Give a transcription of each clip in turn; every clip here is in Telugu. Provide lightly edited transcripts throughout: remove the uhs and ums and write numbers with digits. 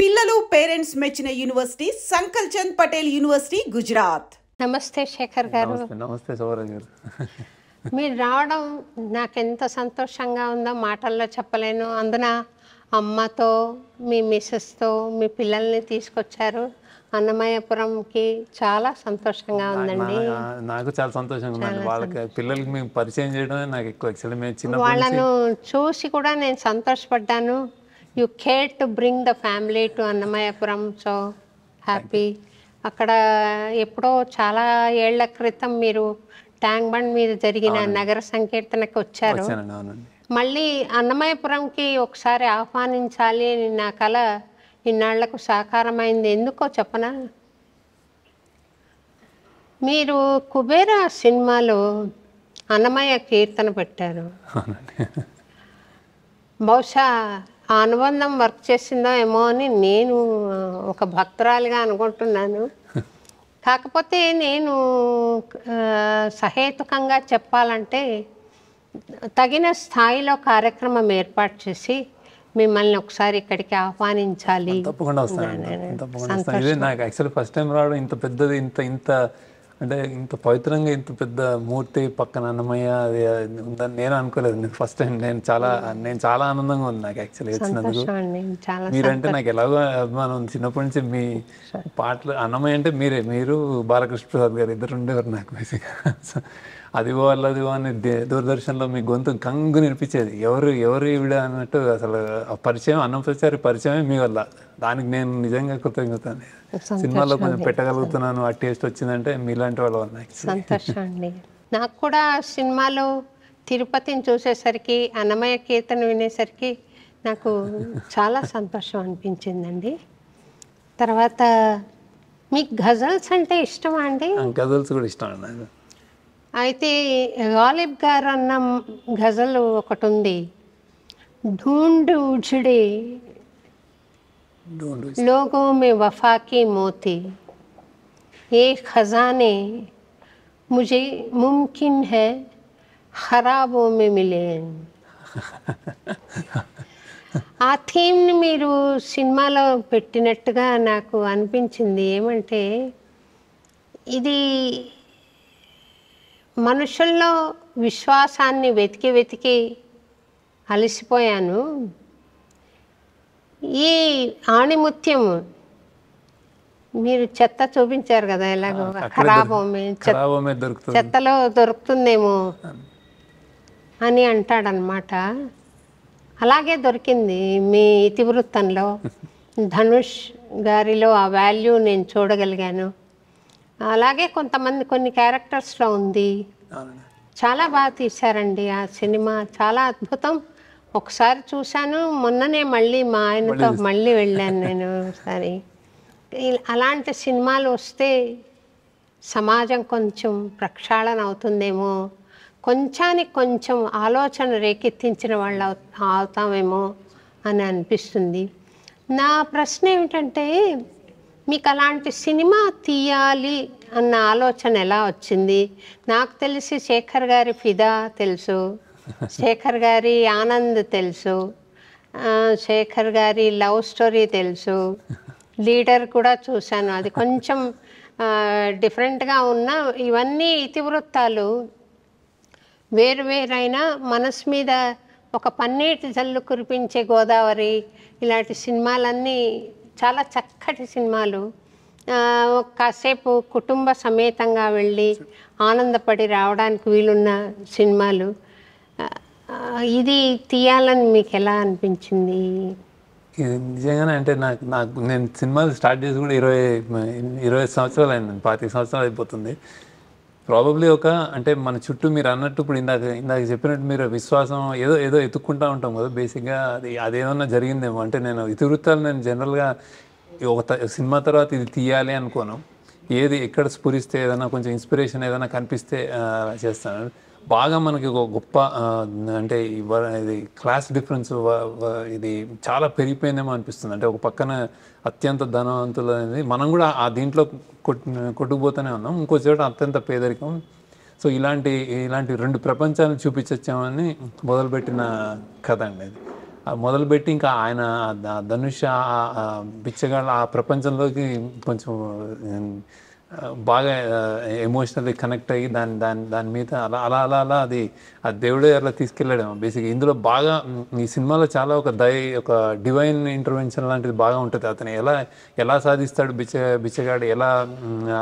పిల్లలు పేరెంట్స్ మెచ్చిన యూనివర్సిటీ సంకల్ చంద్ పటేల్ యూనివర్సిటీ గుజరాత్. నమస్తే శేఖర్ గారు. నమస్తే సౌరవ్ గారు. మీరు రావడం నాకు ఎంత సంతోషంగా ఉందో మాటల్లో చెప్పలేను. అందున అమ్మతో మీ మిస్సెస్తో మీ పిల్లల్ని తీసుకొచ్చారు అన్నమయ్యపురంకి. చాలా సంతోషంగా ఉందండి. నాకు చాలా సంతోషంగా ఉందండి. వాళ్ళకి పిల్లలకి మేము పరిచయం చేయడమే నాకు ఎక్కువ. యాక్చువల్లీ మేము చిన్న వాళ్ళను చూసి కూడా నేను సంతోషపడ్డాను. You care to bring the family to Annamayyapuram. So happy. అక్కడ ఎప్పుడో చాలా ఏళ్ల క్రితం మీరు ట్యాంక్ బండ్ మీద జరిగిన నగర సంకీర్తనకి వచ్చారు. మళ్ళీ అన్నమయ్యపురంకి ఒకసారి ఆహ్వానించాలి అని నా కల ఇన్నాళ్లకు సాకారమైంది. ఎందుకో చెప్పనా, మీరు కుబేరా సినిమాలో అన్నమయ్య కీర్తన పెట్టారు. బహుశా ఆ అనుబంధం వర్క్ చేసిందో ఏమో అని నేను ఒక భక్తురాలిగా అనుకుంటున్నాను. కాకపోతే నేను సహేతుకంగా చెప్పాలంటే తగిన స్థాయిలో కార్యక్రమం ఏర్పాటు చేసి మిమ్మల్ని ఒకసారి ఇక్కడికి ఆహ్వానించాలి. తప్పకుండా వస్తాను. ఇదే నాకు యాక్చువల్లీ ఫస్ట్ టైం రావడం. ఇంత పెద్దది, ఇంత అంటే ఇంత పవిత్రంగా ఇంత పెద్ద మూర్తి పక్కన అన్నమయ్య అది ఉందని నేను అనుకోలేదు. నేను ఫస్ట్ టైం నేను చాలా ఆనందంగా ఉంది నాకు యాక్చువల్లీ వచ్చినందుకు. మీరంటే నాకు ఎలాగో అభిమానం ఉంది చిన్నప్పటి నుంచి. మీ పాటలు అన్నమయ్య అంటే మీరు బాలకృష్ణ ప్రసాద్ గారు ఇద్దరు ఉండేవారు నాకు బేసిక్గా. అదిగో అల్లదిగో అని దూరదర్శన్లో మీ గొంతు కంగు నినిపించేది. ఎవరు ఈవిడ అన్నట్టు. అసలు ఆ పరిచయం అన్నప్రచారి పరిచయమే మీ వల్ల. దానికి నేను నిజంగా కృతజ్ఞత. సినిమాలో కొంచెం పెట్టగలుగుతున్నాను, ఆ టేస్ట్ వచ్చిందంటే మీలాంటి వాళ్ళ వల్ల. సంతోషం అండి. నాకు కూడా సినిమాలో తిరుపతిని చూసేసరికి, అన్నమయ్య కీర్తన వినేసరికి నాకు చాలా సంతోషం అనిపించిందండి. తర్వాత మీకు గజల్స్ అంటే ఇష్టమా అండి? గజల్స్ కూడా ఇష్టం అండి నాకు. అయితే గాలిబ్ గారు అన్న గజల్ ఒకటి ఉంది, ఢూండ్ ఉజడే లోగోं में वफा की मोती, ये खजाने मुझे मुमकिन है खराबों में मिले. ఆ థీమ్ని మీరు సినిమాలో పెట్టినట్టుగా నాకు అనిపించింది. ఏమంటే ఇది మనుషుల్లో విశ్వాసాన్ని వెతికి అలసిపోయాను. ఈ ఆణిముత్యం మీరు చెత్త చూపించారు కదా, ఎలాగో చెత్తలో దొరుకుతుందేమో అని అంటాడనమాట. అలాగే దొరికింది మీ ఇతివృత్తంలో. ధనుష్ గారిలో ఆ వాల్యూ నేను చూడగలిగాను. అలాగే కొన్ని క్యారెక్టర్స్లో ఉంది. చాలా బాగా తీశారండి ఆ సినిమా. చాలా అద్భుతం. ఒకసారి చూశాను, మొన్ననే మళ్ళీ మా ఆయనతో మళ్ళీ వెళ్ళాను నేను ఒకసారి. అలాంటి సినిమాలు వస్తే సమాజం కొంచెం ప్రక్షాళన అవుతుందేమో, కొంచెం ఆలోచన రేకెత్తించిన వాళ్ళు అవుతామేమో అని అనిపిస్తుంది. నా ప్రశ్న ఏమిటంటే, మీకు అలాంటి సినిమా తీయాలి అన్న ఆలోచన ఎలా వచ్చింది? నాకు తెలిసి శేఖర్ గారి ఫిదా తెలుసు, శేఖర్ గారి ఆనంద్ తెలుసు, శేఖర్ గారి లవ్ స్టోరీ తెలుసు, లీడర్ కూడా చూశాను. అది కొంచెం డిఫరెంట్గా ఉన్న ఇవన్నీ ఇతివృత్తాలు వేరైనా మనసు మీద ఒక పన్నీటి జల్లు కురిపించే గోదావరి, ఇలాంటి సినిమాలన్నీ చాలా చక్కటి సినిమాలు. కాసేపు కుటుంబ సమేతంగా వెళ్ళి ఆనందపడి రావడానికి వీలున్న సినిమాలు. ఇది తీయాలని మీకు ఎలా అనిపించింది? నిజంగానే అంటే నేను సినిమాలు స్టార్ట్ చేసి కూడా 20 సంవత్సరాలు అయింది. 25 సంవత్సరాలు అయిపోతుంది ప్రాబబ్లీ. అంటే మన చుట్టూ మీరు అన్నట్టు ఇప్పుడు ఇందాక చెప్పినట్టు మీరు విశ్వాసం ఏదో ఎత్తుక్కుంటూ ఉంటాం కదా బేసిక్గా. అదేమన్నా జరిగిందేమో. అంటే నేను ఇతివృత్తాలు నేను జనరల్గా ఒక సినిమా తర్వాత ఇది తీయాలి అనుకోను. ఏది ఎక్కడ స్ఫురిస్తే, ఏదైనా కొంచెం ఇన్స్పిరేషన్ ఏదైనా కనిపిస్తే చేస్తాను. బాగా మనకి ఒక గొప్ప అంటే ఇది క్లాస్ డిఫరెన్స్ ఇది చాలా పెరిగిపోయిందేమో అనిపిస్తుంది. అంటే ఒక పక్కన అత్యంత ధనవంతులు అనేది మనం కూడా ఆ దీంట్లో కొట్టుకుపోతూనే ఉన్నాం, ఇంకో చోట అత్యంత పేదరికం. సో ఇలాంటి రెండు ప్రపంచాలను చూపించొచ్చామని మొదలుపెట్టిన కథ అండి అది. మొదలుపెట్టి ఇంకా ఆయన ధనుష్ బిచ్చగాళ్ళ ఆ ప్రపంచంలోకి కొంచెం బాగా ఎమోషనల్లీ కనెక్ట్ అయ్యి దాని మీద అలా అలా అలా అలా అది ఆ దేవుడే అలా తీసుకెళ్ళాడేమో బేసిక్గా. ఇందులో బాగా ఈ సినిమాలో చాలా ఒక ఒక డివైన్ ఇంటర్వెన్షన్ లాంటిది బాగా ఉంటుంది. అతను ఎలా సాధిస్తాడు బిచ్చగాడు, ఎలా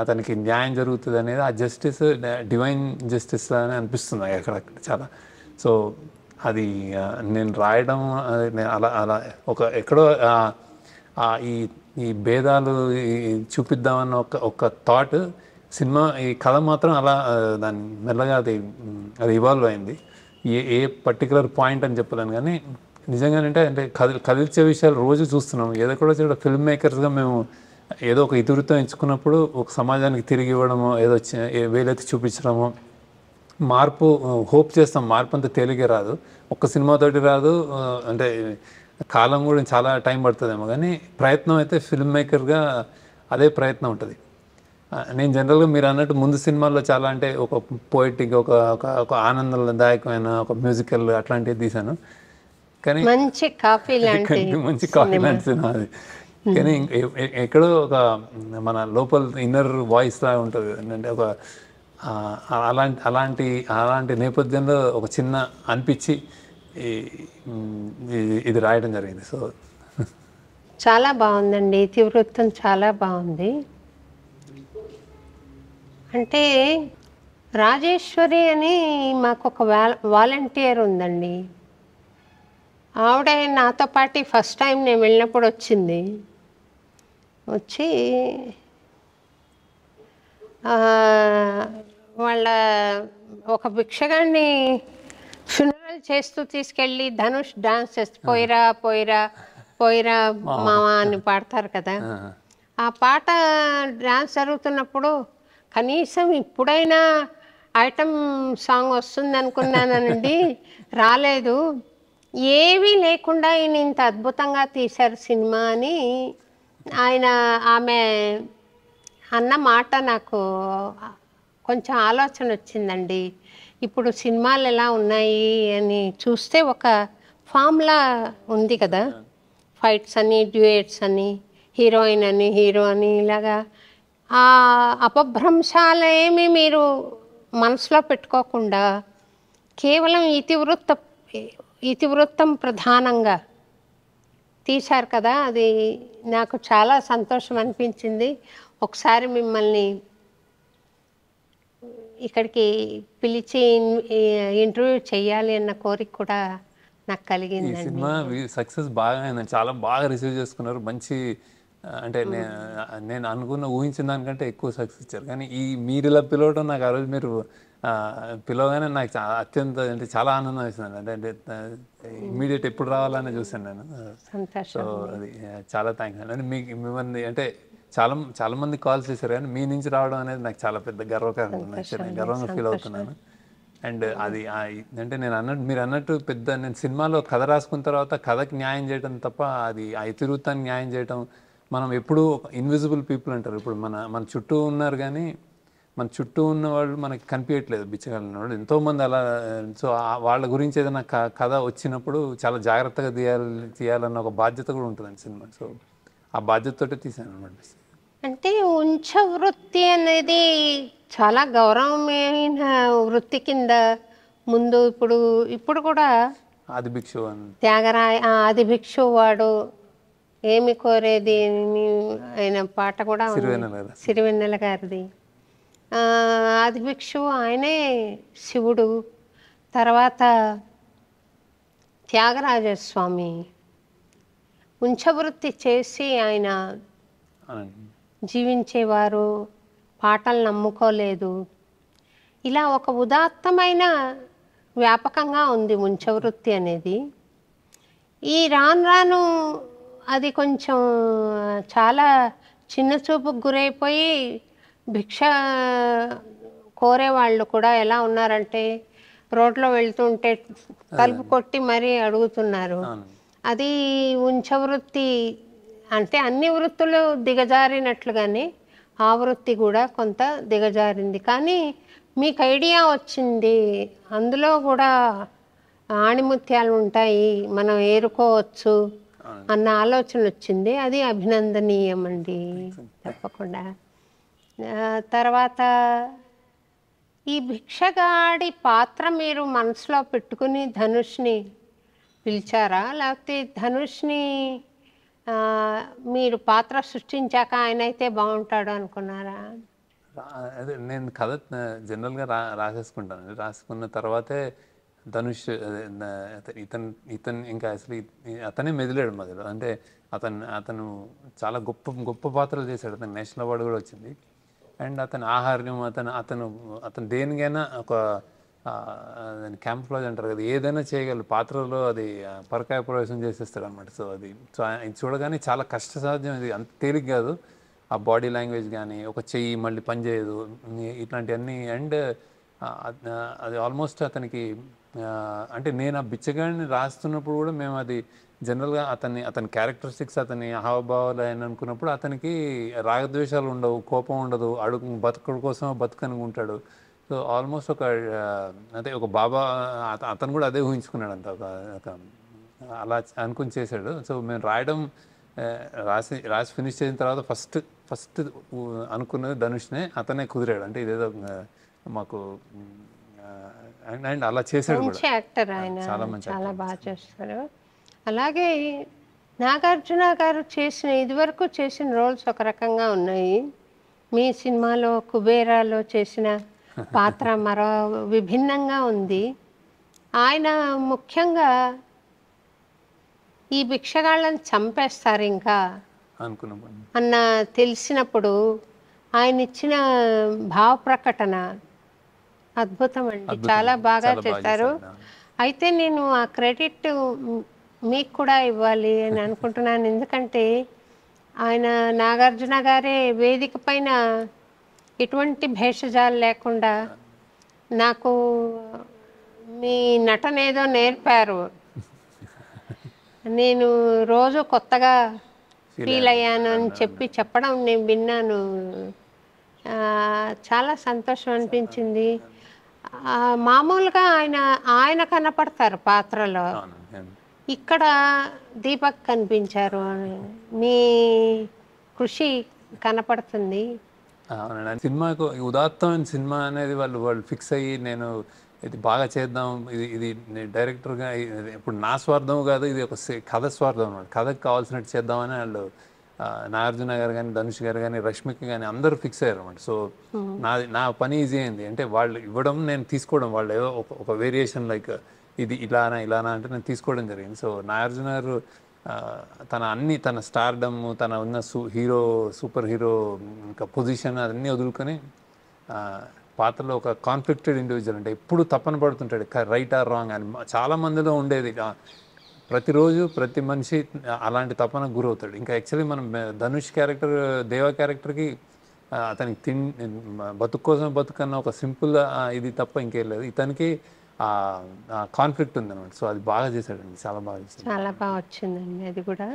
అతనికి న్యాయం జరుగుతుంది అనేది ఆ జస్టిస్ డివైన్ జస్టిస్ అని అనిపిస్తుంది అక్కడ చాలా. సో అది నేను రాయడం అలా అలా ఎక్కడో ఈ భేదాలు చూపిద్దామన్న ఒక థాట్ సినిమా, ఈ కథ మాత్రం అలా దాన్ని మెల్లగా అది ఇవాల్వ్ అయింది. ఏ పర్టికులర్ పాయింట్ అని చెప్పలేను, కానీ నిజంగానంటే అంటే కదిల్చే విషయాలు రోజు చూస్తున్నాం. ఏదో కూడా చూడ ఫిల్మ్ మేకర్స్గా మేము ఏదో ఒక ఇతివృత్తం ఎంచుకున్నప్పుడు ఒక సమాజానికి తిరిగి ఇవ్వడమో, ఏదో వేలెత్తి చూపించడమో, మార్పు హోప్ చేస్తాం. మార్పు అంత తేలిగే రాదు, ఒక్క సినిమాతోటి రాదు, అంటే కాలం కూడా చాలా టైం పడుతుందేమో, కానీ ప్రయత్నం అయితే ఫిల్మ్ మేకర్గా అదే ప్రయత్నం ఉంటుంది. నేను జనరల్గా మీరు అన్నట్టు ముందు సినిమాల్లో చాలా అంటే ఒక పోయిటిక్, ఒక ఆనందదాయకమైన ఒక మ్యూజికల్ అట్లాంటివి తీశాను, కానీ మంచి కాఫీ లాంటి సినిమా అది. కానీ ఎక్కడో ఒక మన లోపల ఇన్నర్ వాయిస్ లా ఉంటుంది. అంటే ఒక అలాంటి నేపథ్యంలో ఒక చిన్న అనిపించి ఇది రాయడం జరిగింది. సో చాలా బాగుందండి, ఇతివృత్తం చాలా బాగుంది. అంటే రాజేశ్వరి అని మాకు ఒక వాలంటీర్ ఉందండి. ఆవిడ నాతో పాటు ఫస్ట్ టైం నేను వెళ్ళినప్పుడు వచ్చి వాళ్ళ ఒక భిక్షగాన్ని ఫినరల్ చేస్తూ తీసుకెళ్ళి ధనుష్ డాన్స్ చేస్తూ పోయిరా పోయిరా పోయిరా మామ అని పాడతారు కదా, ఆ పాట డాన్స్ జరుగుతున్నప్పుడు కనీసం ఇప్పుడైనా ఐటమ్ సాంగ్ వస్తుంది అనుకున్నానండి, రాలేదు. ఏవీ లేకుండా ఈయన ఇంత అద్భుతంగా తీశారు సినిమా అని ఆమె అన్న మాట నాకు కొంచెం ఆలోచన వచ్చిందండి. ఇప్పుడు సినిమాలు ఎలా ఉన్నాయి అని చూస్తే ఒక ఫామ్లా ఉంది కదా, ఫైట్స్ అని, డ్యూయట్స్ అని, హీరోయిన్ అని, హీరో అని, ఇలాగా ఆ అపభ్రంశాలు ఏమి మీరు మనసులో పెట్టుకోకుండా కేవలం ఇతివృత్తం ప్రధానంగా తీశారు కదా, అది నాకు చాలా సంతోషం అనిపించింది. ఒకసారి మిమ్మల్ని ఇక్కడికి పిలిచి ఇంటర్వ్యూ చేయాలి అన్న కోరిక కూడా నాకు కలిగిందండి. సినిమా సక్సెస్ బాగా అయిందండి, చాలా బాగా రిసీవ్ చేసుకున్నారు. మంచి అంటే నేను ఊహించిన దానికంటే ఎక్కువ సక్సెస్ ఇచ్చారు. కానీ మీరు ఇలా పిలవడం నాకు ఆ రోజు మీరు పిలవగానే నాకు అత్యంత అంటే చాలా ఆనందం వేసిందండి. అంటే ఇమ్మీడియట్ ఎప్పుడు రావాలని చూసాను నేను. సో అది చాలా థ్యాంక్స్ అండి. మిమ్మల్ని అంటే చాలా మంది కాల్స్ చేశారు, కానీ మీ నుంచి రావడం అనేది నాకు చాలా పెద్ద గర్వంగా ఫీల్ అవుతున్నాను. అండ్ అది అంటే మీరు అన్నట్టు నేను సినిమాలో కథ రాసుకున్న తర్వాత కథకి న్యాయం చేయడం తప్ప అది ఆ ఇతివృత్తానికి న్యాయం చేయడం, మనం ఎప్పుడూ ఇన్విజిబుల్ పీపుల్ అంటారు. ఇప్పుడు మన చుట్టూ ఉన్నారు, కానీ మన చుట్టూ ఉన్న వాళ్ళు మనకి కనిపించట్లేదు, బిచ్చగలిగిన వాళ్ళు ఎంతోమంది అలా. సో వాళ్ళ గురించి ఏదైనా కథ వచ్చినప్పుడు చాలా జాగ్రత్తగా తీయాలన్న ఒక బాధ్యత కూడా ఉంటుందండి సినిమా. సో ఆ బాధ్యతతోటే తీశాను అనమాట. అంటే ఉంచవృత్తి అనేది చాలా గౌరవమైన వృత్తి కింద ముందు ఇప్పుడు కూడా ఆది భిక్షు ఆది భిక్షు వాడు ఏమి కోరేది ఆయన పాట కూడా సిరివెన్నెల గారిది. ఆది భిక్షు ఆయనే శివుడు. తర్వాత త్యాగరాజస్వామి ఉంచవృత్తి చేసి ఆయన జీవించేవారు, పాటలు నమ్ముకోలేదు. ఇలా ఒక ఉదాత్తమైన వ్యాపకంగా ఉంది ఉంచవృత్తి అనేది. ఈ రాను అది కొంచెం చాలా చిన్న చూపుకు గురైపోయి భిక్ష కోరేవాళ్ళు కూడా ఎలా ఉన్నారంటే రోడ్లో వెళ్తుంటే తలుపు కొట్టి మరీ అడుగుతున్నారు. అది ఉంచవృత్తి అంటే అన్ని వృత్తులు దిగజారినట్లుగానే ఆ వృత్తి కూడా కొంత దిగజారింది. కానీ మీకు ఐడియా వచ్చింది, అందులో కూడా ఆణిముత్యాలు ఉంటాయి, మనం ఏరుకోవచ్చు అన్న ఆలోచన వచ్చింది. అది అభినందనీయం అండి, తప్పకుండా. తర్వాత ఈ భిక్షగాడి పాత్ర మీరు మనసులో పెట్టుకుని ధనుష్ని పిలిచారా, లేకపోతే ధనుష్ని ఆ, మీరు పాత్ర సృష్టించాక ఆయన అయితే బాగుంటాడు అనుకున్నారా? అదే నేను కథ జనరల్గా రాసేసుకుంటాను. రాసుకున్న తర్వాతే ధనుష్ ఇతను ఇతను ఇంకా అసలు అతనే మెదిలాడు మధ్యలో. అంటే అతను చాలా గొప్ప గొప్ప పాత్రలు చేశాడు. అతను నేషనల్ అవార్డు కూడా వచ్చింది. అండ్ అతని ఆహార్యం, అతను దేనికైనా ఒక క్యాంప్లాజ్ అంటారు కదా, ఏదైనా చేయగలరు పాత్రలో. అది పరకాయ ప్రవేశం చేసేస్తాడు అనమాట. సో అది చూడగానే చాలా కష్టసాధ్యం. ఇది అంత తేలిక కాదు. ఆ బాడీ లాంగ్వేజ్ కానీ, ఒక చెయ్యి మళ్ళీ పనిచేయదు, ఇట్లాంటివన్నీ. అండ్ అది ఆల్మోస్ట్ అతనికి అంటే నేను ఆ బిచ్చగాడిని రాస్తున్నప్పుడు కూడా మేము అది జనరల్గా అతని క్యారెక్టరిస్టిక్స్, అతని హావభావాలు అని అనుకున్నప్పుడు అతనికి రాగద్వేషాలు ఉండవు, కోపం ఉండదు, బతుకుడు కోసం బతుకని ఉంటాడు. సో ఆల్మోస్ట్ అంటే ఒక బాబా అతను కూడా అదే ఊహించుకున్నాడు అంత అలా అనుకుని చేశాడు. సో మేము రాయడం రాసి ఫినిష్ చేసిన తర్వాత ఫస్ట్ అనుకున్నది ధనుష్నే. అతనే కుదిరాడు. అంటే ఇదేదో మాకు అండ్ అలా చేశాడు మంచి యాక్టర్ ఆయన, చాలా మంచి, చాలా బాగా చేస్తారు. అలాగే నాగార్జున గారు ఇదివరకు చేసిన రోల్స్ ఒక రకంగా ఉన్నాయి. మీ సినిమాలో కుబేరాలో చేసిన పాత్ర మరో విభిన్నంగా ఉంది. ఆయన ముఖ్యంగా ఈ భిక్షగాళ్ళని చంపేస్తారు ఇంకా అన్న తెలిసినప్పుడు ఆయన ఇచ్చిన భావ ప్రకటన అద్భుతం అండి, చాలా బాగా చేశారు. అయితే నేను ఆ క్రెడిట్ మీకు కూడా ఇవ్వాలి అని అనుకుంటున్నాను. ఎందుకంటే ఆయన నాగార్జున గారే వేదిక పైన ఎటువంటి భేషజాలు లేకుండా నాకు మీ నటన ఏదో నేర్పారు. నేను రోజు కొత్తగా ఫీల్ అయ్యాను అని చెప్పడం నేను విన్నాను. చాలా సంతోషం అనిపించింది. మామూలుగా ఆయన కనపడతారు పాత్రలో, ఇక్కడ దీపక్ కనిపించారు. మీ కృషి కనపడుతుంది. సినిమాకు ఉదాత్తమైన సినిమా అనేది వాళ్ళు ఫిక్స్ అయ్యి, నేను ఇది బాగా చేద్దాం, ఇది డైరెక్టర్గా ఇప్పుడు నా స్వార్థం కాదు, ఇది ఒక కథ స్వార్థం అన్నమాట. కథకు కావాల్సినట్టు చేద్దామని వాళ్ళు నాగార్జున గారు కానీ, ధనుష్ గారు కానీ, రష్మిక కానీ అందరూ ఫిక్స్ అయ్యారు అనమాట. సో నా పని ఈజీ అయింది. అంటే వాళ్ళు ఇవ్వడం, నేను తీసుకోవడం, వాళ్ళు ఏదో ఒక వేరియేషన్ లైక్ ఇది ఇలానా అంటే నేను తీసుకోవడం జరిగింది. సో నాగార్జున గారు తన స్టార్డమ్, తన ఉన్న సూపర్ హీరో ఇంకా పొజిషన్ అన్నీ వదులుకొని పాత్రలో ఒక కాన్ఫ్లిక్టెడ్ ఇండివిజువల్, అంటే ఎప్పుడు తపన పడుతుంటాడు రైట్ ఆర్ రాంగ్ అని. చాలా మందిలో ఉండేది. ప్రతిరోజు ప్రతి మనిషి అలాంటి తపనకు గురవుతాడు. ఇంకా యాక్చువల్లీ మనం ధనుష్ క్యారెక్టర్, దేవా క్యారెక్టర్కి అతనికి బతుకు కోసం బతుకన్న ఒక సింపుల్ ఇది తప్ప ఇంకేం లేదు. ఇతనికి కాన్ఫ్లిక్ట్ ఉంది అనమాట. సో అది బాగా చేశాడండి, చాలా బాగా చేశాడు. చాలా బాగా వచ్చిందండి అది కూడా.